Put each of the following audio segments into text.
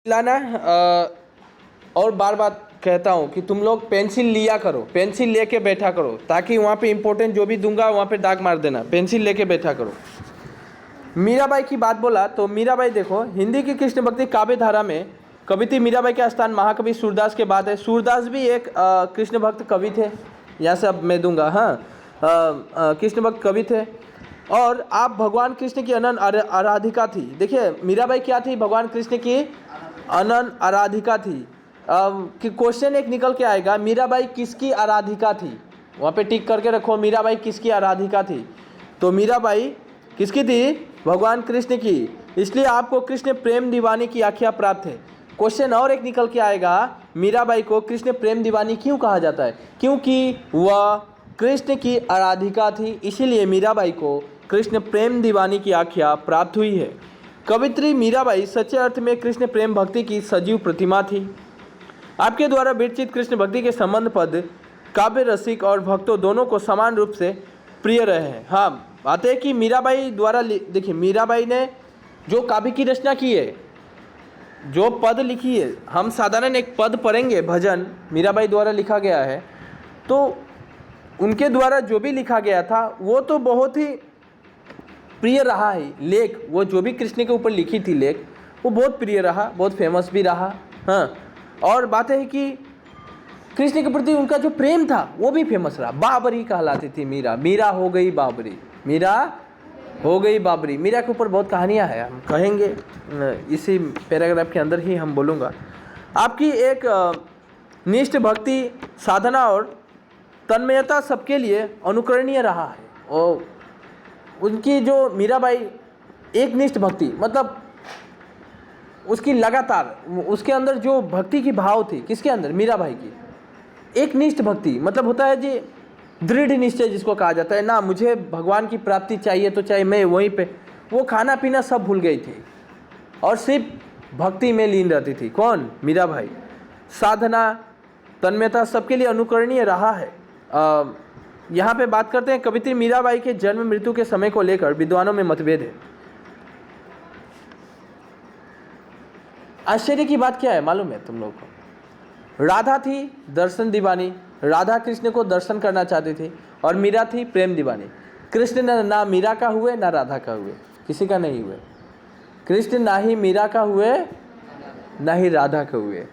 लाना और बार बार कहता हूँ कि तुम लोग पेंसिल लिया करो, पेंसिल लेके बैठा करो, ताकि वहाँ पे इंपॉर्टेंट जो भी दूंगा वहाँ पे दाग मार देना। पेंसिल लेके बैठा करो। मीराबाई की बात बोला तो मीराबाई देखो, हिंदी की कृष्ण भक्ति काव्य धारा में कवित्री मीराबाई के स्थान महाकवि सूरदास के बाद है। सूरदास भी एक कृष्ण भक्त कवि थे। यहाँ से अब मैं दूंगा, हाँ, कृष्ण भक्त कवि थे। और आप भगवान कृष्ण की अनन्य आराधिका थी। देखिए मीराबाई क्या थी, भगवान कृष्ण की अनन्य आराधिका थी। कि क्वेश्चन एक निकल के आएगा, मीराबाई किसकी आराधिका थी? वहाँ पे टिक करके रखो, मीराबाई किसकी आराधिका थी? तो मीराबाई किसकी थी? भगवान कृष्ण की। इसलिए आपको कृष्ण प्रेम दीवानी की आख्या प्राप्त है। क्वेश्चन और एक निकल के आएगा, मीराबाई को कृष्ण प्रेम दीवानी क्यों कहा जाता है? क्योंकि वह कृष्ण की आराधिका थी, इसीलिए मीराबाई को कृष्ण प्रेम दीवानी की आख्या प्राप्त हुई है। कवित्री मीराबाई सच्चे अर्थ में कृष्ण प्रेम भक्ति की सजीव प्रतिमा थी। आपके द्वारा विरचित कृष्ण भक्ति के संबंध पद काव्य रसिक और भक्तों दोनों को समान रूप से प्रिय रहे हैं। हाँ, बात है कि मीराबाई द्वारा, देखिए मीराबाई ने जो काव्य की रचना की है, जो पद लिखी है, हम साधारण एक पद पढ़ेंगे, भजन मीराबाई द्वारा लिखा गया है, तो उनके द्वारा जो भी लिखा गया था वो तो बहुत ही प्रिय रहा है। लेख, वो जो भी कृष्ण के ऊपर लिखी थी लेख, वो बहुत प्रिय रहा, बहुत फेमस भी रहा। हाँ, और बात है कि कृष्ण के प्रति उनका जो प्रेम था वो भी फेमस रहा। बाबरी कहलाती थी मीरा, मीरा हो गई बाबरी, मीरा हो गई बाबरी। मीरा के ऊपर बहुत कहानियाँ हैं, हम कहेंगे इसी पैराग्राफ के अंदर ही हम बोलूँगा। आपकी एक निष्ठ भक्ति साधना और तन्मयता सबके लिए अनुकरणीय रहा है। और उनकी जो मीराबाई एक निष्ठ भक्ति, मतलब उसकी लगातार, उसके अंदर जो भक्ति की भाव थी, किसके अंदर? मीराबाई की एक निष्ठ भक्ति, मतलब होता है जी दृढ़ निश्चय जिसको कहा जाता है ना, मुझे भगवान की प्राप्ति चाहिए तो चाहिए, मैं वहीं पे, वो खाना पीना सब भूल गई थी और सिर्फ भक्ति में लीन रहती थी। कौन? मीराबाई। साधना तन्मयता सबके लिए अनुकरणीय रहा है। यहाँ पे बात करते हैं कवित्री मीराबाई के जन्म मृत्यु के समय को लेकर विद्वानों में मतभेद है। आश्चर्य की बात क्या है मालूम है तुम लोगों को? राधा थी दर्शन दीवानी, राधा कृष्ण को दर्शन करना चाहती थी, और मीरा थी प्रेम दीवानी। कृष्ण ना मीरा का हुए ना राधा का हुए, किसी का नहीं हुए। कृष्ण ना ही मीरा का हुए ना ही राधा का हुए।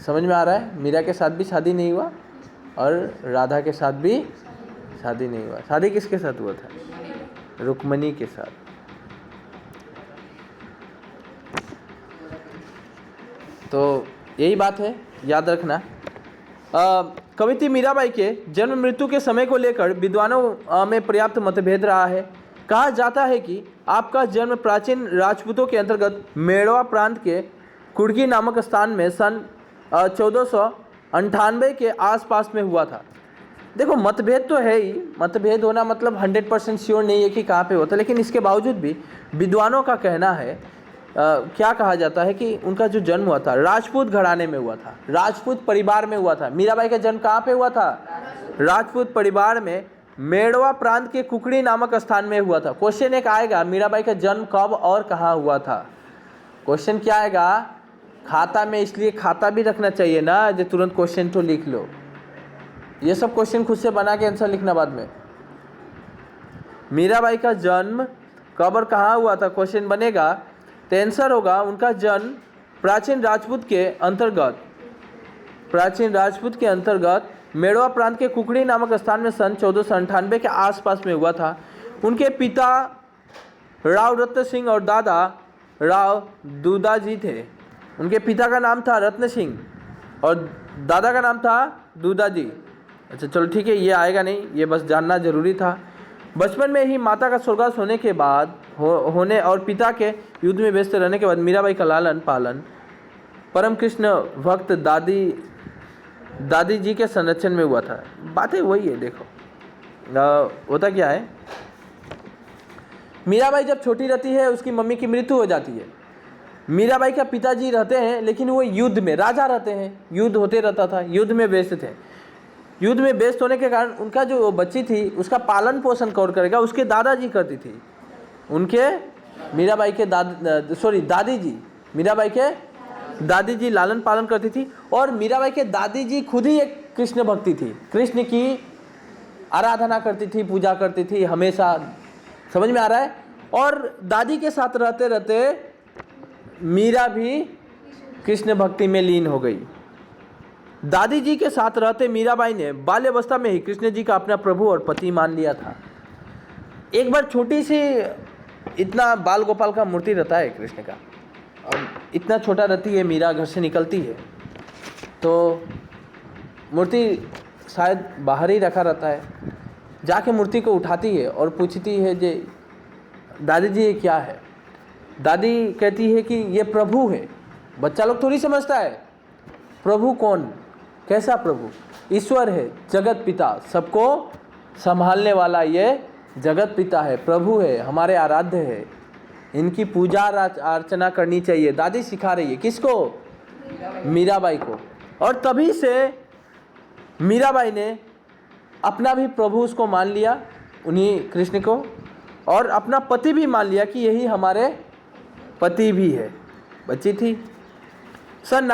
समझ में आ रहा है? मीरा के साथ भी शादी नहीं हुआ और राधा के साथ भी शादी नहीं हुआ। शादी किसके साथ हुआ था? रुक्मणी के साथ। तो यही बात है, याद रखना। कवित्री मीराबाई के जन्म मृत्यु के समय को लेकर विद्वानों में पर्याप्त मतभेद रहा है। कहा जाता है कि आपका जन्म प्राचीन राजपूतों के अंतर्गत मेड़वा प्रांत के कुड़की नामक स्थान में सन 1498 के आसपास में हुआ था। देखो मतभेद तो है ही, मतभेद होना मतलब 100% श्योर नहीं है कि कहाँ पे होता, लेकिन इसके बावजूद भी विद्वानों का कहना है, क्या कहा जाता है कि उनका जो जन्म हुआ था राजपूत घराने में हुआ था, राजपूत परिवार में हुआ था। मीराबाई का जन्म कहाँ पे हुआ था? राजपूत परिवार में मेड़वा प्रांत के कुकड़ी नामक स्थान में हुआ था। क्वेश्चन एक आएगा, मीराबाई का जन्म कब और कहाँ हुआ था? क्वेश्चन क्या आएगा? खाता में, इसलिए खाता भी रखना चाहिए ना, जो तुरंत क्वेश्चन तो लिख लो। ये सब क्वेश्चन खुद से बना के आंसर लिखना बाद में। मीराबाई का जन्म कब और कहाँ हुआ था क्वेश्चन बनेगा, तो आंसर होगा उनका जन्म प्राचीन राजपूत के अंतर्गत मेड़वा प्रांत के कुकड़ी नामक स्थान में सन 1498 के आसपास में हुआ था। उनके पिता राव रत्न सिंह और दादा राव दूदाजी थे। उनके पिता का नाम था रत्न सिंह और दादा का नाम था दूदाजी। अच्छा चलो ठीक है, ये आएगा नहीं, ये बस जानना जरूरी था। बचपन में ही माता का स्वर्गवास होने के बाद होने और पिता के युद्ध में व्यस्त रहने के बाद मीराबाई का लालन पालन परम कृष्ण भक्त दादी जी के संरक्षण में हुआ था। बातें वही है। देखो होता क्या है, मीराबाई जब छोटी रहती है उसकी मम्मी की मृत्यु हो जाती है। मीराबाई का पिताजी रहते हैं लेकिन वो युद्ध में, राजा रहते हैं, युद्ध होते रहता था, युद्ध में व्यस्त थे। युद्ध में व्यस्त होने के कारण उनका जो बच्ची थी उसका पालन पोषण कौन करेगा? उसके दादाजी करती थी। उनके मीराबाई के दादी जी, मीराबाई के दादी जी लालन पालन करती थी, और मीराबाई के दादी जी खुद ही एक कृष्ण भक्ति थी, कृष्ण की आराधना करती थी, पूजा करती थी हमेशा। समझ में आ रहा है? और दादी के साथ रहते रहते मीरा भी कृष्ण भक्ति में लीन हो गई। दादी जी के साथ रहते मीराबाई ने बाल्यावस्था में ही कृष्ण जी का अपना प्रभु और पति मान लिया था। एक बार छोटी सी, इतना बाल गोपाल का मूर्ति रहता है कृष्ण का, और इतना छोटा रहती है मीरा, घर से निकलती है तो मूर्ति शायद बाहर ही रखा रहता है, जाके मूर्ति को उठाती है और पूछती है जे दादी जी ये क्या है? दादी कहती है कि ये प्रभु है। बच्चा लोग थोड़ी समझता है प्रभु कौन, कैसा प्रभु? ईश्वर है, जगत पिता, सबको संभालने वाला ये जगत पिता है, प्रभु है, हमारे आराध्य है, इनकी पूजा अर्चना करनी चाहिए। दादी सिखा रही है किसको? मीराबाई को। और तभी से मीराबाई ने अपना भी प्रभु उसको मान लिया, उन्हीं कृष्ण को, और अपना पति भी मान लिया कि यही हमारे पति भी है। बच्ची थी। सन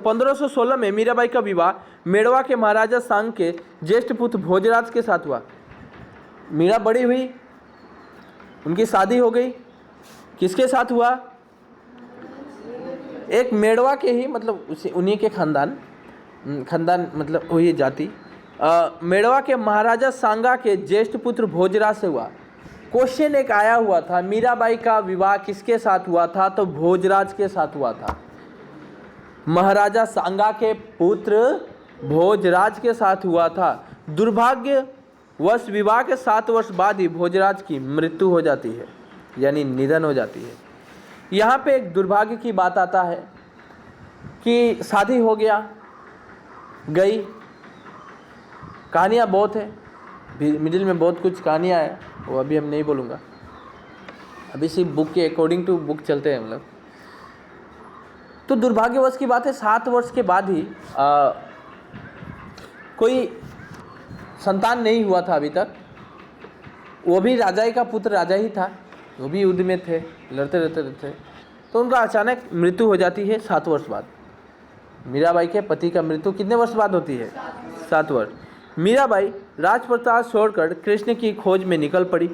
1516 में मीराबाई का विवाह मेड़वा के महाराजा सांग के ज्येष्ठ पुत्र भोजराज के साथ हुआ। मीरा बड़ी हुई, उनकी शादी हो गई। किसके साथ हुआ? एक मेड़वा के ही, मतलब उन्हीं के खानदान मतलब वही जाति, मेड़वा के महाराजा सांगा के ज्येष्ठ पुत्र भोजराज से हुआ। क्वेश्चन एक आया हुआ था, मीराबाई का विवाह किसके साथ हुआ था? तो भोजराज के साथ हुआ था। महाराजा सांगा के पुत्र भोजराज के साथ हुआ था। दुर्भाग्यवश विवाह के 7 वर्ष बाद ही भोजराज की मृत्यु हो जाती है, यानी निधन हो जाती है। यहाँ पे एक दुर्भाग्य की बात आता है कि शादी हो गया, गई, कहानियाँ बहुत है, मिडिल में बहुत कुछ कहानियाँ हैं, वो अभी हम नहीं बोलूँगा, अभी सिर्फ बुक के अकॉर्डिंग टू बुक चलते हैं हम लोग। तो दुर्भाग्यवश की बात है, 7 वर्ष के बाद ही कोई संतान नहीं हुआ था अभी तक। वो भी राजा ही का पुत्र राजा ही था, वो भी युद्ध में थे, लड़ते रहते। तो उनका अचानक मृत्यु हो जाती है 7 वर्ष बाद। मीराबाई के पति का मृत्यु कितने वर्ष बाद होती है? 7 वर्ष। मीराबाई राजप्रसाद छोड़कर कृष्ण की खोज में निकल पड़ी।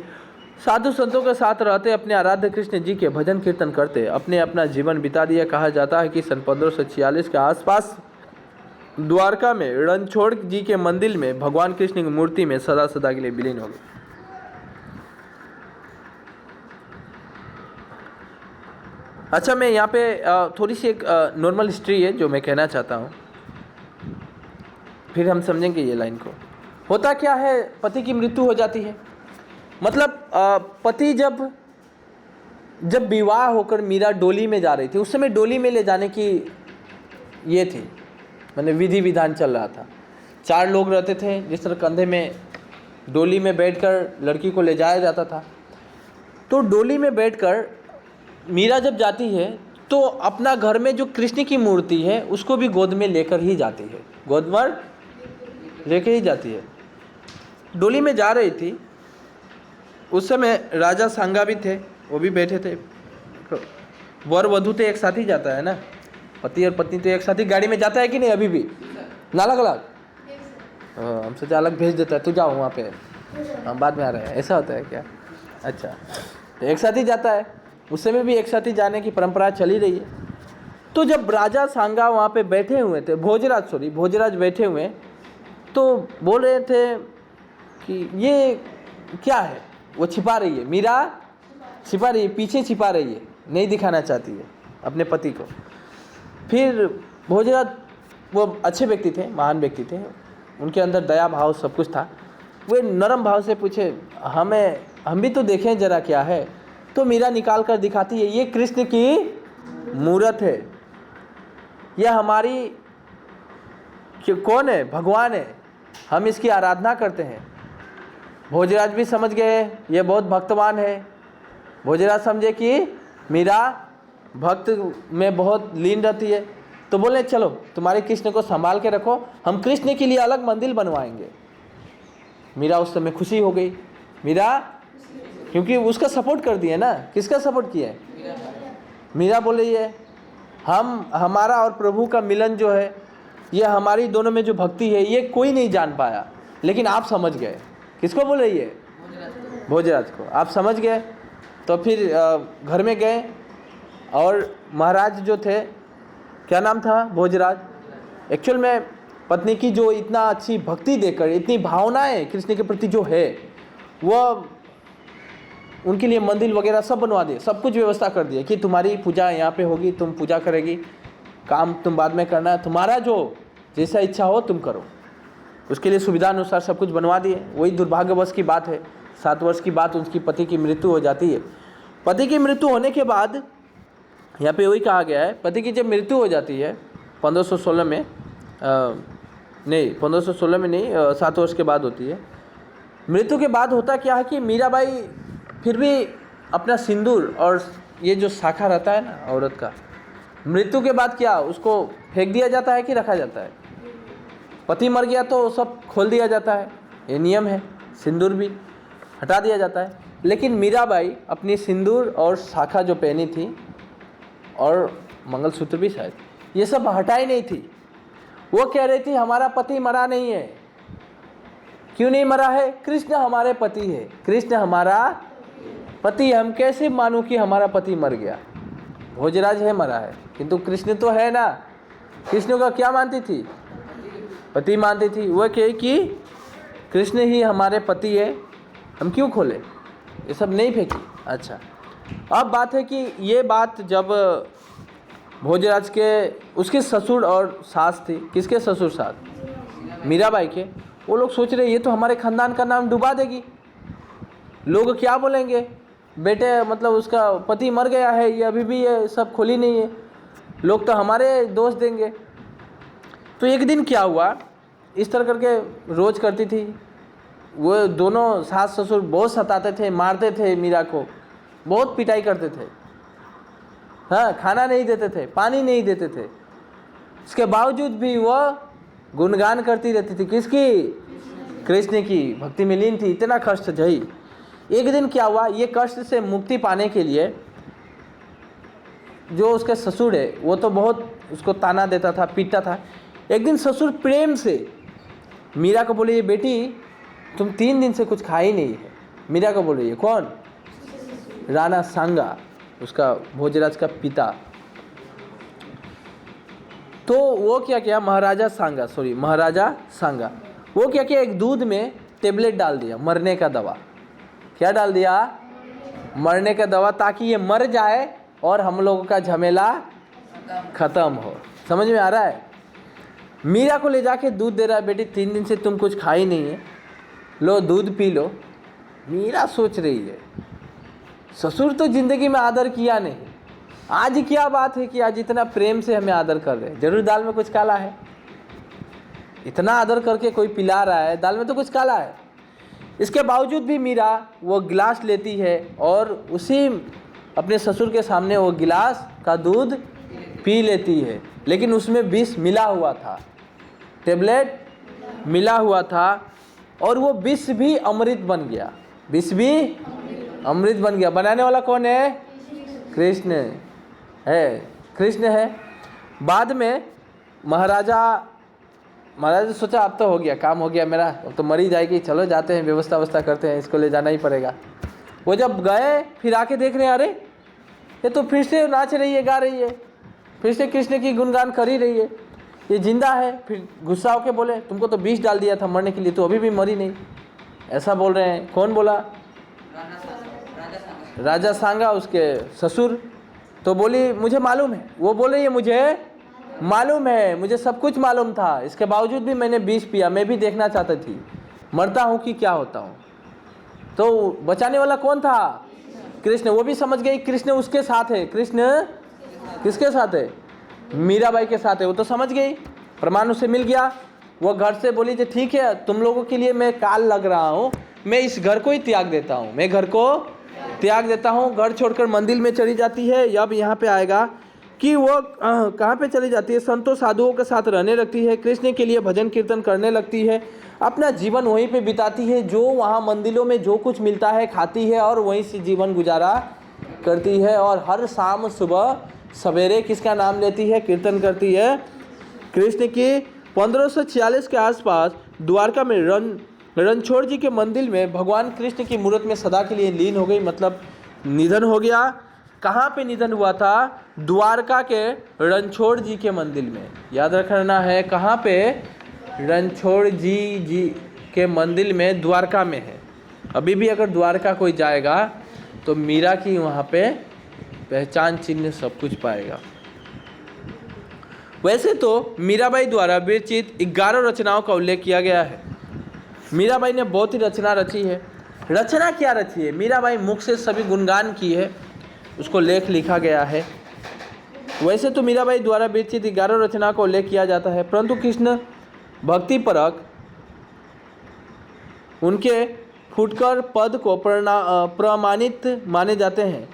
साधु संतों के साथ रहते अपने आराध्य कृष्ण जी के भजन कीर्तन करते अपना जीवन बिता दिया। कहा जाता है कि सन 1546 के आसपास द्वारका में रणछोड़ जी के मंदिर में भगवान कृष्ण की मूर्ति में सदा सदा के लिए विलीन हो गए। अच्छा, मैं यहाँ पे थोड़ी सी एक नॉर्मल हिस्ट्री है जो मैं कहना चाहता हूँ, फिर हम समझेंगे ये लाइन को। होता क्या है, पति की मृत्यु हो जाती है, मतलब पति जब विवाह होकर मीरा डोली में जा रही थी, उस समय डोली में ले जाने की ये थी, मैंने विधि विधान चल रहा था। 4 लोग रहते थे, जिस तरह कंधे में डोली में बैठकर लड़की को ले जाया जाता था। तो डोली में बैठकर मीरा जब जाती है तो अपना घर में जो कृष्ण की मूर्ति है उसको भी गोद में लेकर ही जाती है, गोद में लेकर ही जाती है। डोली में जा रही थी, उस समय राजा सांगा भी थे, वो भी बैठे थे। वर वधू तो एक साथ ही जाता है ना, पति और पत्नी तो एक साथ ही गाड़ी में जाता है कि नहीं? अभी भी ना अलग अलग? हमसे तो अलग भेज देता है, तू जाओ वहाँ पे, हम बाद में आ रहे हैं, ऐसा होता है क्या? अच्छा, तो एक साथ ही जाता है, उस समय भी एक साथ ही जाने की परंपरा चली रही है। तो जब राजा सांगा वहाँ पे बैठे हुए थे, भोजराज बैठे हुए, तो बोल रहे थे कि ये क्या है, वो छिपा रही है, मीरा छिपा रही है, पीछे छिपा रही है, नहीं दिखाना चाहती है अपने पति को। फिर भोजराज वो अच्छे व्यक्ति थे, महान व्यक्ति थे, उनके अंदर दया भाव सब कुछ था। वे नरम भाव से पूछे, हम भी तो देखें जरा क्या है। तो मीरा निकाल कर दिखाती है, ये कृष्ण की मूर्त है, यह हमारी कौन है? भगवान है, हम इसकी आराधना करते हैं। भोजराज भी समझ गए ये बहुत भक्तवान है। भोजराज समझे कि मीरा भक्त में बहुत लीन रहती है, तो बोले चलो तुम्हारे कृष्ण को संभाल के रखो, हम कृष्ण के लिए अलग मंदिर बनवाएंगे। मीरा उस समय खुशी हो गई, मीरा क्योंकि उसका सपोर्ट कर दिया ना। किसका सपोर्ट किया है? मीरा बोल रही है हमारा और प्रभु का मिलन जो है, ये हमारी दोनों में जो भक्ति है, ये कोई नहीं जान पाया, लेकिन आप समझ गए। किसको बोल रही है? भोजराज को। आप समझ गए। तो फिर घर में गए और महाराज जो थे, क्या नाम था? भोजराज। एक्चुअल में पत्नी की जो इतना अच्छी भक्ति देकर, इतनी भावनाएं कृष्ण के प्रति जो है, वह उनके लिए मंदिर वगैरह सब बनवा दिए, सब कुछ व्यवस्था कर दिए कि तुम्हारी पूजा यहाँ पे होगी, तुम पूजा करेगी, काम तुम बाद में करना, तुम्हारा जो जैसा इच्छा हो तुम करो। उसके लिए सुविधा अनुसार सब कुछ बनवा दिए। वही दुर्भाग्यवश की बात है, 7 वर्ष की बात, उसकी पति की मृत्यु हो जाती है। पति की मृत्यु होने के बाद यहाँ पे वही कहा गया है, पति की जब मृत्यु हो जाती है 1516 में, नहीं 1516 में नहीं, 7 वर्ष के बाद होती है। मृत्यु के बाद होता क्या है कि मीराबाई फिर भी अपना सिंदूर और ये जो शाखा रहता है ना औरत का, मृत्यु के बाद क्या उसको फेंक दिया जाता है कि रखा जाता है? पति मर गया तो सब खोल दिया जाता है, ये नियम है। सिंदूर भी हटा दिया जाता है। लेकिन मीराबाई अपनी सिंदूर और शाखा जो पहनी थी और मंगलसूत्र भी शायद, ये सब हटाई नहीं थी। वो कह रही थी हमारा पति मरा नहीं है। क्यों नहीं मरा है? कृष्ण हमारे पति है, कृष्ण हमारा पति। हम कैसे मानूं कि हमारा पति मर गया? भोजराज है मरा है, किंतु कृष्ण तो है ना। कृष्ण का क्या मानती थी? पति मानती थी। वह कहे कि कृष्ण ही हमारे पति है, हम क्यों खोले? ये सब नहीं फेंकी। अच्छा, अब बात है कि ये बात जब भोजराज के उसके ससुर और सास थी, किसके ससुर सास? मीराबाई के। वो लोग सोच रहे ये तो हमारे खानदान का नाम डुबा देगी, लोग क्या बोलेंगे, बेटे मतलब उसका पति मर गया है, ये अभी भी ये सब खोली नहीं है, लोग तो हमारे दोष देंगे। तो एक दिन क्या हुआ, इस तरह करके रोज करती थी। वो दोनों सास ससुर बहुत सताते थे, मारते थे मीरा को, बहुत पिटाई करते थे। हाँ, खाना नहीं देते थे, पानी नहीं देते थे। इसके बावजूद भी वह गुणगान करती रहती थी। किसकी? कृष्ण की। भक्ति में लीन थी, इतना कष्ट झई। एक दिन क्या हुआ, ये कष्ट से मुक्ति पाने के लिए जो उसके ससुर है वो तो बहुत उसको ताना देता था, पीटता था। एक दिन ससुर प्रेम से मीरा को बोले, ये बेटी तुम 3 दिन से कुछ खाई नहीं है। मीरा को बोल रही है। कौन? राणा सांगा, उसका भोजराज का पिता। तो वो क्या किया, महाराजा सांगा वो क्या किया, एक दूध में टेबलेट डाल दिया, मरने का दवा। क्या डाल दिया? मरने का दवा, ताकि ये मर जाए और हम लोगों का झमेला खत्म हो। समझ में आ रहा है? मीरा को ले जाके दूध दे रहा है, बेटी 3 दिन से तुम कुछ खाई नहीं है, लो दूध पी लो। मीरा सोच रही है ससुर तो जिंदगी में आदर किया नहीं, आज क्या बात है कि आज इतना प्रेम से हमें आदर कर रहे हैं। जरूर दाल में कुछ काला है, इतना आदर करके कोई पिला रहा है, दाल में तो कुछ काला है। इसके बावजूद भी मीरा वो गिलास लेती है और उसी अपने ससुर के सामने वो गिलास का दूध पी लेती है। लेकिन उसमें विष मिला हुआ था, टेबलेट मिला हुआ था, और वो विष भी अमृत बन गया। विष भी अमृत बन गया। बनाने वाला कौन है? कृष्ण है, कृष्ण है। बाद में महाराजा सोचा अब तो हो गया, काम हो गया मेरा, अब तो मरी जाएगी, चलो जाते हैं, व्यवस्था करते हैं, इसको ले जाना ही पड़ेगा। वो जब गए फिर आके देख रहे हैं, अरे ये तो फिर से नाच रही है, गा रही है, फिर से कृष्ण की गुणगान कर ही रही है, ये जिंदा है। फिर गुस्सा होके बोले, तुमको तो विष डाल दिया था मरने के लिए, तो अभी भी मरी नहीं, ऐसा बोल रहे हैं। कौन बोला? राजा सांगा, उसके ससुर। तो बोली मुझे मालूम है, वो बोल रही है मुझे मालूम है, मुझे सब कुछ मालूम था, इसके बावजूद भी मैंने विष पिया, मैं भी देखना चाहती थी मरता हूँ कि क्या होता हूँ। तो बचाने वाला कौन था? कृष्ण। वो भी समझ गई कृष्ण उसके साथ है। कृष्ण किसके साथ है? मीराबाई के साथ है। वो तो समझ गई, प्रमाण उसे मिल गया। वो घर से बोली कि ठीक है, तुम लोगों के लिए मैं काल लग रहा हूँ, मैं इस घर को ही त्याग देता हूँ, मैं घर को त्याग देता हूँ। घर छोड़कर मंदिर में चली जाती है। अब यहाँ पे आएगा कि वो कहाँ पे चली जाती है? संतों साधुओं के साथ रहने लगती है, कृष्ण के लिए भजन कीर्तन करने लगती है, अपना जीवन वहीं पे बिताती है। जो वहाँ मंदिरों में जो कुछ मिलता है खाती है और वहीं से जीवन गुजारा करती है और हर शाम सुबह सवेरे किसका नाम लेती है, कीर्तन करती है, कृष्ण की। 1546 के आसपास द्वारका में रणछोड़ जी के मंदिर में भगवान कृष्ण की मूर्त में सदा के लिए लीन हो गई, मतलब निधन हो गया। कहाँ पे निधन हुआ था? द्वारका के रणछोड़ जी के मंदिर में। याद रखना है, कहाँ पे? रणछोड़ जी के मंदिर में, द्वारका में है। अभी भी अगर द्वारका कोई जाएगा तो मीरा की वहाँ पे पहचान चिन्ह सब कुछ पाएगा। वैसे तो मीराबाई द्वारा विरचित 11 रचनाओं का उल्लेख किया गया है। मीराबाई ने बहुत ही रचना रची है। रचना क्या रची है? मीराबाई मुख से सभी गुणगान की है, उसको लेख लिखा गया है। वैसे तो मीराबाई द्वारा विरचित 11 रचनाओं का उल्लेख किया जाता है, परंतु कृष्ण भक्ति परक उनके फुटकर पद को प्रमाणित माने जाते हैं।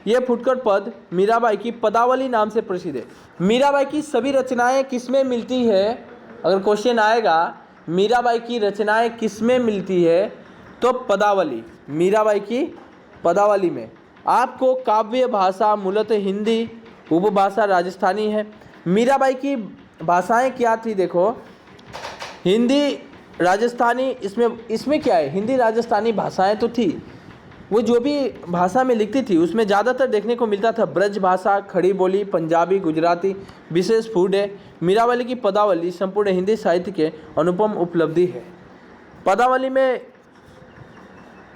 ये फुटकर पद मीराबाई की पदावली नाम से प्रसिद्ध है। मीराबाई की सभी रचनाएं किसमें मिलती है? अगर क्वेश्चन आएगा मीराबाई की रचनाएं किसमें मिलती है, तो पदावली, मीराबाई की पदावली में। आपको काव्य भाषा मूलतः हिंदी, उपभाषा राजस्थानी है। मीराबाई की भाषाएं क्या थी? देखो, हिंदी, राजस्थानी, इसमें क्या है? हिंदी राजस्थानी भाषाएं तो थी। वो जो भी भाषा में लिखती थी उसमें ज़्यादातर देखने को मिलता था ब्रज भाषा, खड़ी बोली, पंजाबी, गुजराती विशेष फूड है। मीराबाई की पदावली संपूर्ण हिंदी साहित्य के अनुपम उपलब्धि है। पदावली में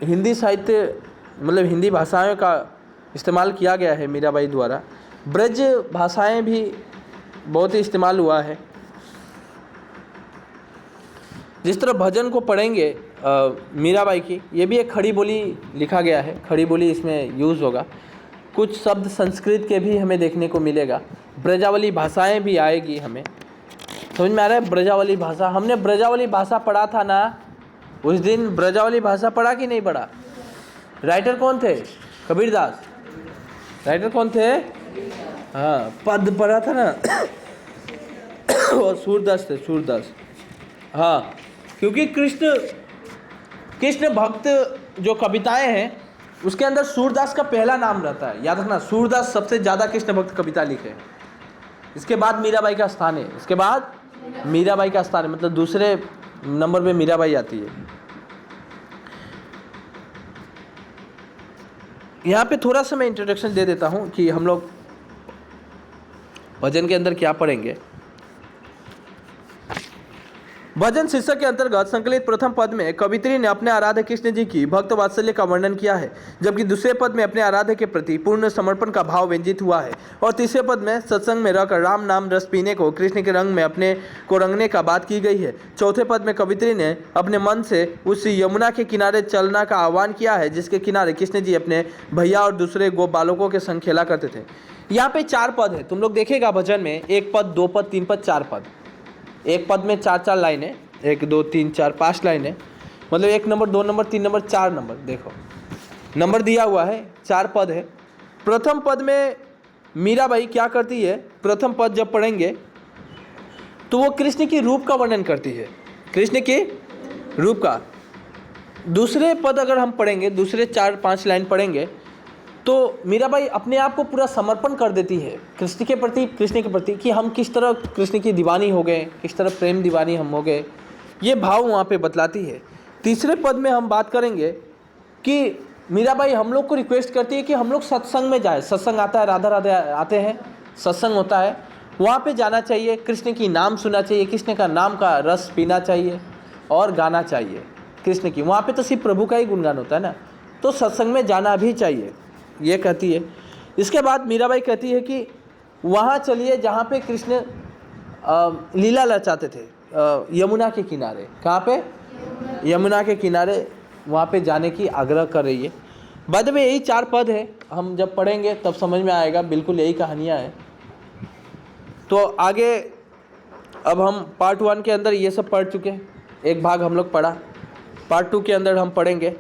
हिंदी साहित्य, मतलब हिंदी भाषाओं का इस्तेमाल किया गया है मीराबाई द्वारा। ब्रज भाषाएं भी बहुत ही इस्तेमाल हुआ है। जिस तरह भजन को पढ़ेंगे मीराबाई की, ये भी एक खड़ी बोली लिखा गया है, खड़ी बोली इसमें यूज़ होगा। कुछ शब्द संस्कृत के भी हमें देखने को मिलेगा। ब्रजावली भाषाएं भी आएगी, हमें समझ में आ रहा है। ब्रजावली भाषा, हमने ब्रजावली भाषा पढ़ा था ना उस दिन। ब्रजावली भाषा पढ़ा कि नहीं पढ़ा? राइटर कौन थे? कबीरदास। राइटर कौन थे? हाँ, पद पढ़ा था ना और सूरदास थे, सूरदास। हाँ, क्योंकि कृष्ण भक्त जो कविताएं हैं उसके अंदर सूरदास का पहला नाम रहता है। याद रखना, सूरदास सबसे ज़्यादा कृष्ण भक्त कविता लिखे। इसके बाद मीराबाई का स्थान है, इसके बाद मीराबाई का स्थान है, मतलब दूसरे नंबर पे मीराबाई आती है। यहाँ पे थोड़ा सा मैं इंट्रोडक्शन दे देता हूँ कि हम लोग भजन के अंदर क्या पढ़ेंगे। भजन शीर्षक के अंतर्गत संकलित प्रथम पद में कवित्री ने अपने आराध्य कृष्ण जी की भक्त वात्सल्य का वर्णन किया है, जबकि दूसरे पद में अपने आराध्य के प्रति पूर्ण समर्पण का भाव व्यंजित हुआ है, और तीसरे पद में सत्संग में रहकर राम नाम रस पीने को, कृष्ण के रंग में अपने को रंगने का बात की गई है। चौथे पद में कवित्री ने अपने मन से उस यमुना के किनारे चलना का आह्वान किया है जिसके किनारे कृष्ण जी अपने भैया और दूसरे गो बालकों के संग खेला करते थे। यहाँ पे 4 पद है, तुम लोग देखेगा भजन में 1 पद, 2 पद, 3 पद, 4 पद। एक पद में 4 लाइनें, 1 2 3 4 5 लाइनें, मतलब 1 नंबर, 2 नंबर, 3 नंबर, 4 नंबर। देखो नंबर दिया हुआ है, 4 पद है। प्रथम पद में मीराबाई क्या करती है? प्रथम पद जब पढ़ेंगे तो वो कृष्ण की रूप का वर्णन करती है, कृष्ण के रूप का। दूसरे पद अगर हम पढ़ेंगे, दूसरे 4-5 लाइन पढ़ेंगे तो मीराबाई अपने आप को पूरा समर्पण कर देती है कृष्ण के प्रति, कि हम किस तरह कृष्ण की दीवानी हो गए, किस तरह प्रेम दीवानी हम हो गए, ये भाव वहाँ पे बतलाती है। तीसरे पद में हम बात करेंगे कि मीराबाई हम लोग को रिक्वेस्ट करती है कि हम लोग सत्संग में जाए। सत्संग आता है, राधा राधे आते हैं, सत्संग होता है, वहाँ पे जाना चाहिए, कृष्ण की नाम सुनना चाहिए, कृष्ण का नाम का रस पीना चाहिए और गाना चाहिए कृष्ण की। वहाँ पे तो सिर्फ प्रभु का ही गुणगान होता है ना, तो सत्संग में जाना भी चाहिए, ये कहती है। इसके बाद मीराबाई कहती है कि वहाँ चलिए जहाँ पे कृष्ण लीला रचाते थे, यमुना के किनारे। कहाँ पे? यमुना के किनारे, वहाँ पे जाने की आग्रह कर रही है। बाद में यही 4 पद है, हम जब पढ़ेंगे तब समझ में आएगा, बिल्कुल यही कहानियाँ हैं। तो आगे अब हम पार्ट 1 के अंदर ये सब पढ़ चुके हैं, एक भाग हम लोग पढ़ा। पार्ट 2 के अंदर हम पढ़ेंगे।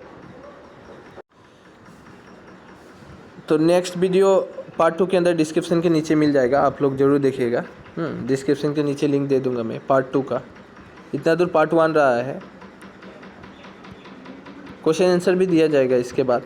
तो नेक्स्ट वीडियो पार्ट 2 के अंदर डिस्क्रिप्शन के नीचे मिल जाएगा, आप लोग ज़रूर देखिएगा। डिस्क्रिप्शन के नीचे लिंक दे दूंगा मैं पार्ट 2 का। इतना दूर पार्ट 1 रहा है, क्वेश्चन आंसर भी दिया जाएगा इसके बाद।